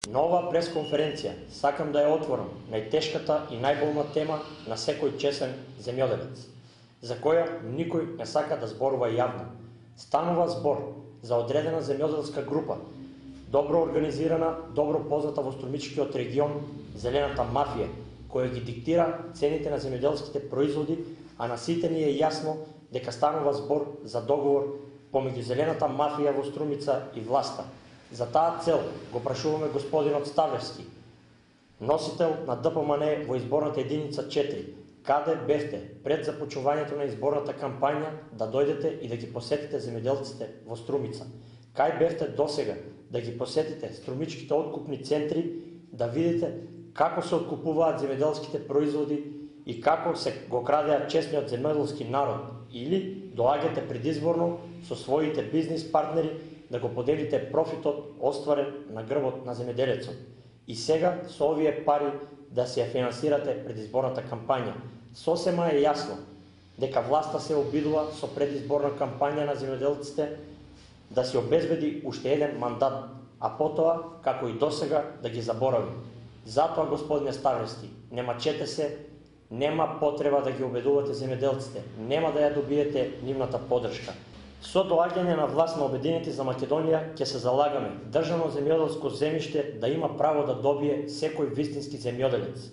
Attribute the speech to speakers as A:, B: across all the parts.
A: Нова пресконференција, сакам да ја отворам, најтешката и најболна тема на секој чесен земјоделец, за која никој не сака да зборува јавно. Станува збор за одредена земјоделска група, добро организирана, добро позната во Струмичкиот регион, зелената мафија, која ги диктира цените на земјоделските производи, а на сите ни е јасно дека станува збор за договор помеѓу зелената мафија во Струмица и власта. За таа цел го прашуваме господинот Ставлевски, носител на ДПМН во изборната единица 4, каде бевте пред започнувањето на изборната кампања да дојдете и да ги посетите земјоделците во Струмица? Кај бевте досега да ги посетите струмичките откупни центри, да видите како се откупуваат земјоделските производи и како се го крадеат честниот земјоделски народ, или доаѓате предизборно со своите бизнис партнери да го поделите профитот остварен на грбот на земјоделецот. И сега со овие пари да се ја финансирате предизборната кампања. Сосема е јасно дека власта се обидува со предизборна кампања на земјоделците да се обезбеди уште еден мандат, а потоа, како и досега, да ги заборави. Затоа, господине Ставлевски, не мачете се, нема потреба да ги убедувате земјоделците, нема да ја добиете нивната поддршка. Со доаѓање на власт на Обединети за Македонија ќе се залагаме државно земјоделско земјиште да има право да добие секој вистински земјоделец.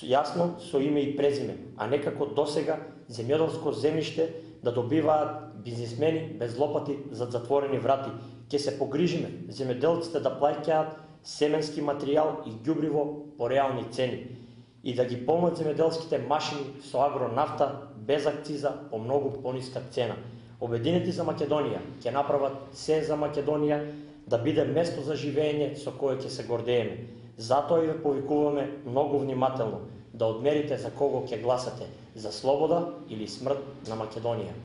A: Јасно со име и презиме, а не како досега земјоделско земјиште да добиваат бизнисмени без лопати зад затворени врати. Ќе се погрижиме земјоделците да плаќаат семенски материјал и ѓубриво по реални цени и да ги помнат земјоделските машини со агронафта без акциза по многу пониска цена. Обединети за Македонија ќе направат се за Македонија да биде место за живење со кое ќе се гордееме. Затоа и ве повикуваме многу внимателно да одмерите за кого ќе гласате, за слобода или смрт на Македонија.